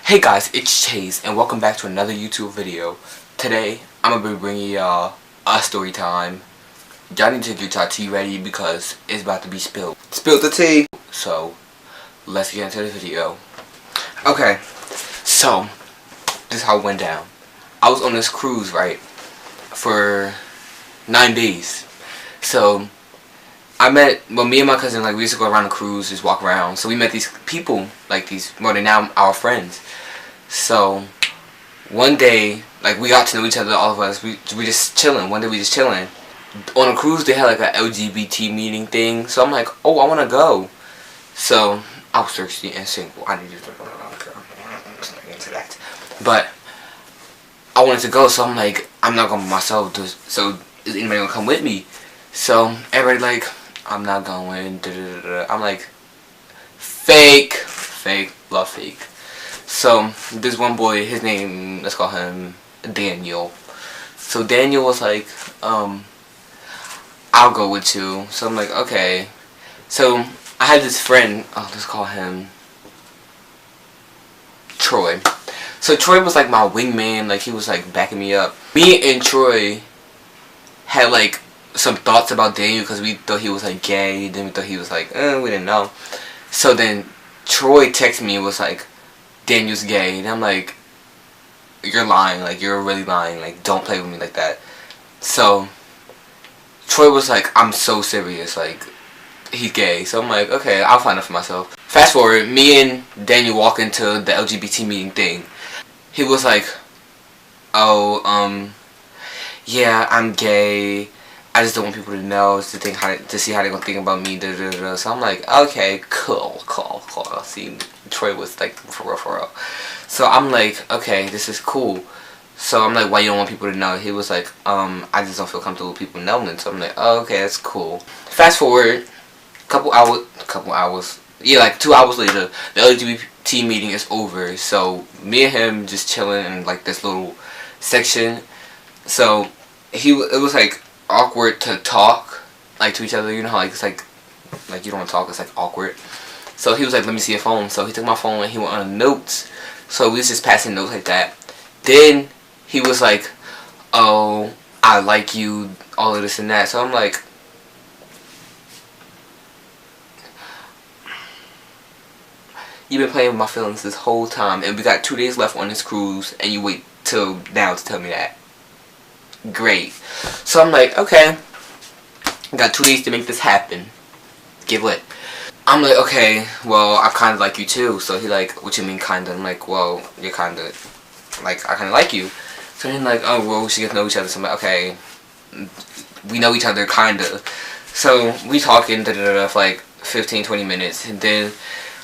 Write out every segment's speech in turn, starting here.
Hey guys, it's Chase and welcome back to another YouTube video. Today, I'm going to be bringing y'all a story time. Y'all need to get your tea ready because it's about to be spilled. Spill the tea! So, let's get into the video. Okay, so, this is how it went down. I was on this cruise, right, for 9 days. So, me and my cousin, we used to go around the cruise, just walk around. So we met these people, they're now our friends. So, one day, we got to know each other, all of us. We just chilling. One day we just chilling. On a cruise, they had a LGBT meeting thing. So I'm like, oh, I want to go. So, I was thirsty and single. I needed to go into that. But, I wanted to go, so I'm like, I'm not going by myself. So, is anybody going to come with me? So, everybody I'm not going, I'm like, fake, love fake. So, this one boy, his name, let's call him Daniel. So, Daniel was like, I'll go with you. So, I'm like, okay. So, I had this friend, let's call him Troy. So, Troy was like my wingman, he was backing me up. Me and Troy had some thoughts about Daniel because we thought he was gay, then we thought he was we didn't know. So then Troy texted me and was like, Daniel's gay, and I'm like, you're lying, you're really lying, don't play with me like that. So Troy was like, I'm so serious, he's gay. So I'm like, okay, I'll find out for myself. Fast forward, me and Daniel walk into the LGBT meeting thing. He was like, oh, yeah, I'm gay. I just don't want people to know, to see how they're gonna think about me. So I'm like, okay, cool. See, Troy was for real. So I'm like, okay, this is cool. So I'm like, why you don't want people to know? He was like, I just don't feel comfortable with people knowing. So I'm like, oh, okay, that's cool. Fast forward, couple hours. Yeah, 2 hours later, the LGBT meeting is over. So me and him just chilling in this little section. So it was awkward to talk to each other, you know how it's you don't want to talk, it's awkward. So he was like, let me see your phone. So he took my phone and he went on notes. So we was just passing notes like that. Then he was like, oh, I like you, all of this and that. So I'm like, you've been playing with my feelings this whole time and we got 2 days left on this cruise and you wait till now to tell me that. Great. So I'm like, okay, got 2 days to make this happen. Get lit. I'm like, okay, well, I kind of like you too. So he like, what you mean kind of? I'm like, well, you're kind of, I kind of like you. So he's like, oh, well, we should get to know each other. So I'm like, okay, we know each other kind of. So we talking for 15-20 minutes. And then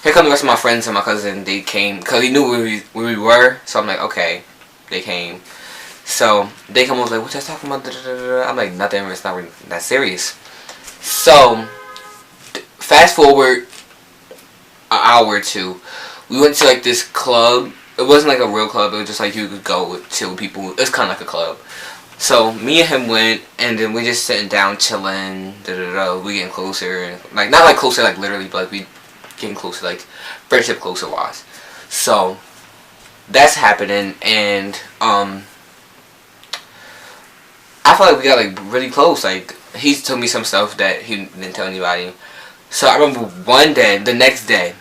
here come the rest of my friends and my cousin. They came because he knew where we were. So I'm like, okay, they came. So they come over what y'all talking about? I'm like, nothing. It's not really that serious. So fast forward an hour or two, we went to this club. It wasn't a real club. It was just you could go chill with people. It's kind of like a club. So me and him went, and then we just sitting down chilling. We getting closer, not closer literally, but we getting closer, friendship closer wise. So that's happening, and I feel we got really close. He told me some stuff that he didn't tell anybody. So I remember one day, the next day,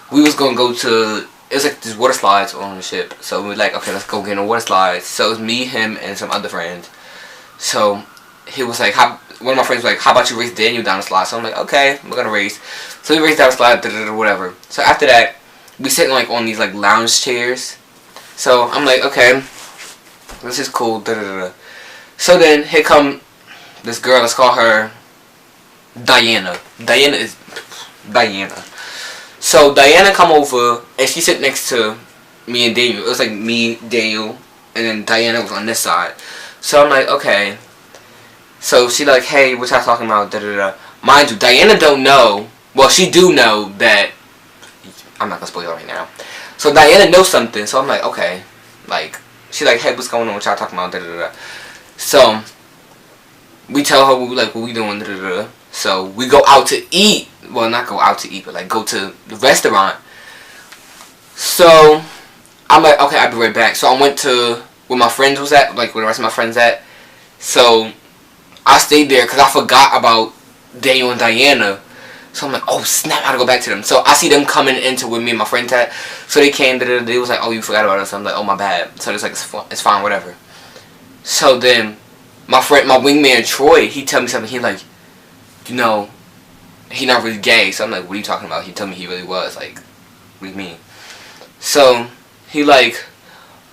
we was gonna go to, it was this water slides on the ship. So we were okay, let's go get on water slides. So it was me, him, and some other friends. So he was one of my friends was how about you race Daniel down the slide? So I'm like, okay, we're gonna race. So we raced down the slide, whatever. So after that, we sitting on these lounge chairs. So I'm like, okay, this is cool. So then here come this girl. Let's call her Diana. Diana. So Diana come over and she sit next to me and Daniel. It was me, Daniel, and then Diana was on this side. So I'm like, okay. So she hey, what y'all talking about? Mind you, Diana don't know. Well, she do know that. I'm not gonna spoil it right now. So Diana knows something. So I'm like, okay. She hey, what's going on? What y'all talking about? So we tell her what we doing. So we go out to eat. Well, not go out to eat, but go to the restaurant. So I'm like, okay, I'll be right back. So I went to where my friends was at, like where the rest of my friends at. So I stayed there because I forgot about Daniel and Diana. So I'm like, oh snap, I gotta go back to them. So I see them coming into where me and my friends at. So they came, they was like, oh, you forgot about us. I'm like, oh, my bad. So it's like, it's fine, whatever. So then my wingman Troy, he tell me something. He like, you know, he not really gay. So I'm like, what are you talking about? He told me he really was. Like, what do you mean? So he like,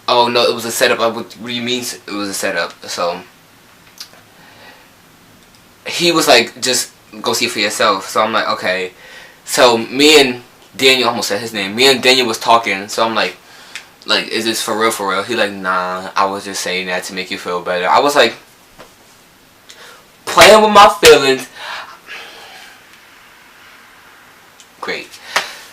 oh no, it was a setup. What do you mean it was a setup? So he was like, just go see for yourself. So I'm like, okay. So me and Daniel, almost said his name. Me and Daniel was talking. So I'm like, is this for real, for real? He like, nah, I was just saying that to make you feel better. I was like, playing with my feelings. Great.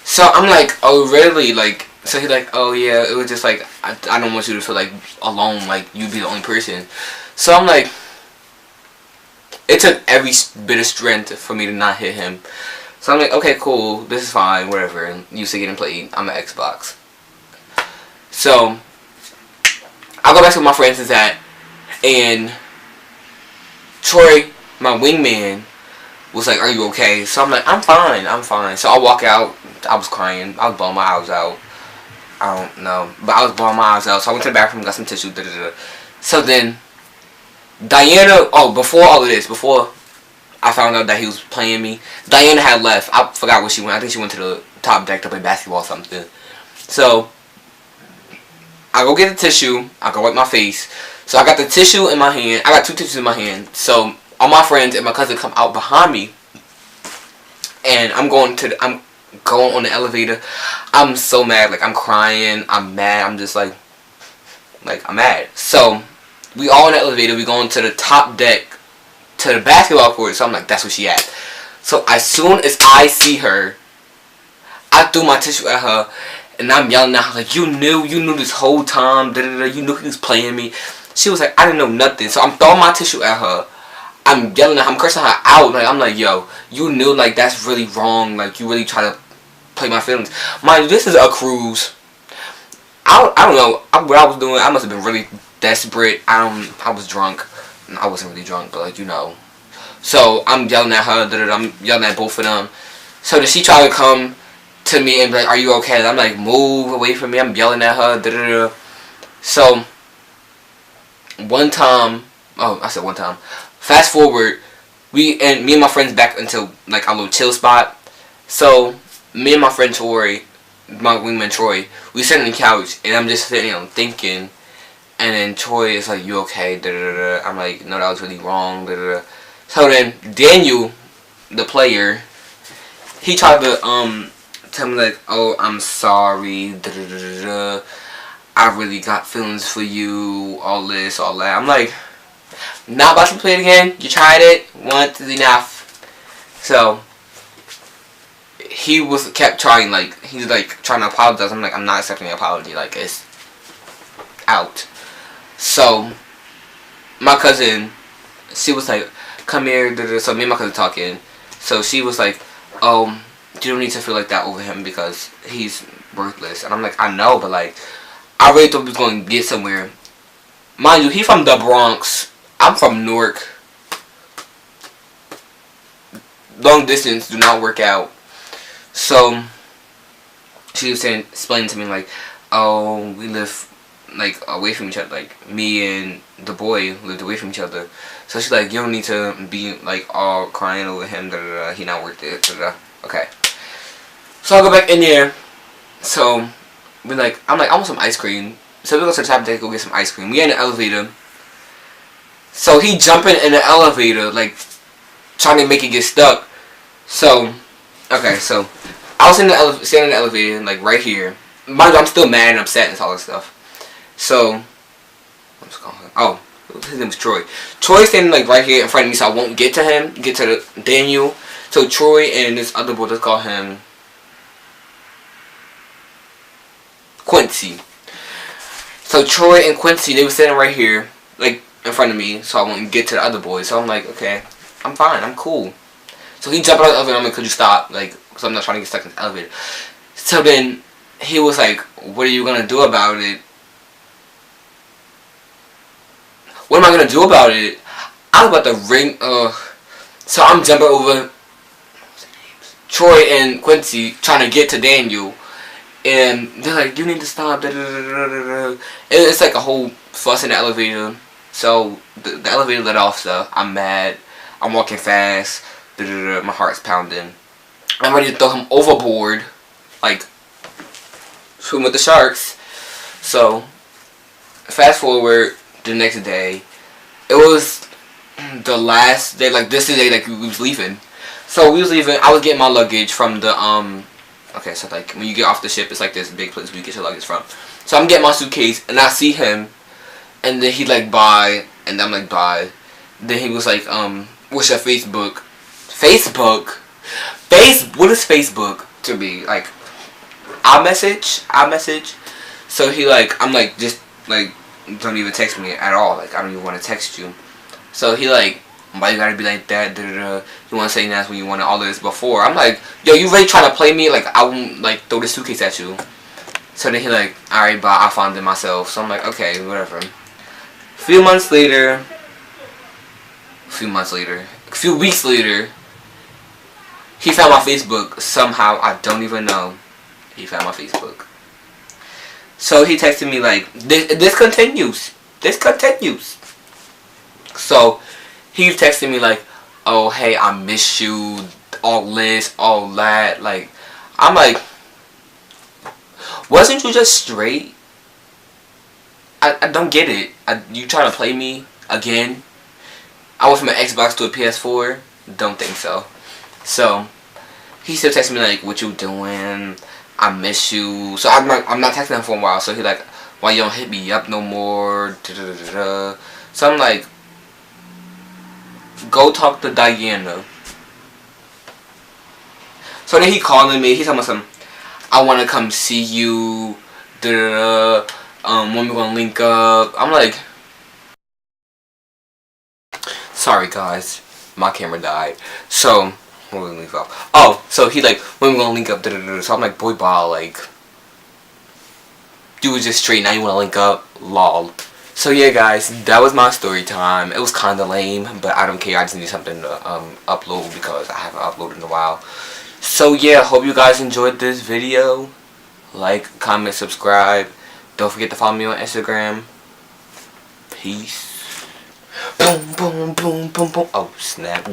So I'm like, oh really? Like, so he like, oh yeah, it was just like, I don't want you to feel like alone, like you be the only person. So I'm like, it took every bit of strength for me to not hit him. So I'm like, okay, cool, this is fine, whatever. And used to getting played. I'm an Xbox. So I go back to where my friends is at, and Troy, my wingman, was like, are you okay? So I'm like, I'm fine, I'm fine. So I walk out. I was crying. I was bawling my eyes out. I don't know, but I was bawling my eyes out. So I went to the bathroom, got some tissue. So then Diana, before all of this, before I found out that he was playing me, Diana had left. I forgot where she went. I think she went to the top deck to play basketball or something. So I go get the tissue. I go wipe my face. So I got the tissue in my hand. I got two tissues in my hand. So all my friends and my cousin come out behind me, and I'm going on the elevator. I'm so mad. Like, I'm crying. I'm mad. I'm just like I'm mad. So we all in the elevator. We going to the top deck to the basketball court. So I'm like, that's where she at. So as soon as I see her, I threw my tissue at her, and I'm yelling at her like, you knew this whole time. You knew he was playing me. She was like, I didn't know nothing. So I'm throwing my tissue at her. I'm yelling at her. I'm cursing her out. Like, I'm like, yo, you knew, like, that's really wrong. Like, you really try to play my feelings. Mind you, this is a cruise. I don't know what I was doing. I must have been really desperate. I was drunk. I wasn't really drunk, but like, you know. So I'm yelling at her. I'm yelling at both of them. So then she tried to come to me and be like, are you okay? And I'm like, move away from me. I'm yelling at her. So one time, fast forward, me and my friends back into like a little chill spot. So me and my friend Troy, my wingman Troy, we sitting on the couch, and I'm just sitting there thinking, and then Troy is like, you okay? I'm like, no, that was really wrong. So then Daniel, the player, he tried to tell me like, oh, I'm sorry. I really got feelings for you. All this, all that. I'm like, not about to play it again. You tried it. Once is enough. So he kept trying, like, he's like trying to apologize. I'm like, I'm not accepting the apology. Like, it's out. So my cousin, she was like, come here. So me and my cousin talking. So she was like, oh, you don't need to feel like that over him because he's worthless. And I'm like, I know, but like, I really thought we was going to get somewhere. Mind you, he from the Bronx. I'm from Newark. Long distance do not work out. So she was explaining to me like, oh, we live like away from each other. Like, me and the boy lived away from each other. So she's like, you don't need to be like all crying over him. He not worth it. Okay. So I go back in there. So I'm like, I want some ice cream. So we go to the top deck, go get some ice cream. We in the elevator. So he jumping in the elevator, like, trying to make it get stuck. So, okay, so I was standing in the elevator, like, right here. Mind you, I'm still mad and upset and all that stuff. So, what's going on? Oh, his name was Troy. Troy's standing, like, right here in front of me, so I won't get to him, get to Daniel. So Troy and this other boy, let's call him Quincy. So Troy and Quincy, they were standing right here, like, in front of me, so I won't get to the other boys. So I'm like, okay, I'm fine, I'm cool. So he jumped out of the elevator. I'm like, could you stop? Like, because I'm not trying to get stuck in the elevator. So then he was like, what are you gonna do about it? What am I gonna do about it? I was about to ring, so I'm jumping over Troy and Quincy trying to get to Daniel. And they're like, you need to stop. Da, da, da, da, da, da. It's like a whole fuss in the elevator. So the elevator let off, so I'm mad. I'm walking fast. Da, da, da, my heart's pounding. I'm ready to throw him overboard. Like, swim with the sharks. So, fast forward the next day. It was the last day, like this is the day like we was leaving. So we was leaving. I was getting my luggage from the okay, so like when you get off the ship, it's like this big place where you get your luggage from. So I'm getting my suitcase and I see him, and then he like bye, and I'm like bye. Then he was like what's your Facebook? Facebook? What is Facebook to me? Like iMessage. So he like I'm like just like don't even text me at all. Like I don't even want to text you. So he like, why you gotta be like that? Da, da, da. You want to say that's when you wanted all of this before. I'm like, yo, you really trying to play me? Like I won't like throw the suitcase at you. So then he like, alright, but I found it myself. So I'm like, okay, whatever. A few weeks later, he found my Facebook somehow. I don't even know. He found my Facebook. So he texted me like, this continues. So he's texting me like, oh hey, I miss you, all this, all that. Like, I'm like, wasn't you just straight? I don't get it. You trying to play me again? I went from an Xbox to a PS4. Don't think so. So he still texting me like, what you doing? I miss you. So I'm not texting him for a while. So he like, why you don't hit me up no more? Da, da, da, da. So I'm like, go talk to Diana. So then he calling me. He's talking about some, I want to come see you. Da, da, da. When we gonna link up? I'm like, sorry guys, my camera died. So when we link up? Oh, so he like, when we gonna link up? Da, da, da. So I'm like, boy, ball, like, you was just straight. Now you wanna link up? Lol. So yeah guys, that was my story time. It was kinda lame, but I don't care. I just need something to upload because I haven't uploaded in a while. So yeah, hope you guys enjoyed this video. Like, comment, subscribe. Don't forget to follow me on Instagram. Peace. Boom, boom, boom, boom, boom. Oh snap.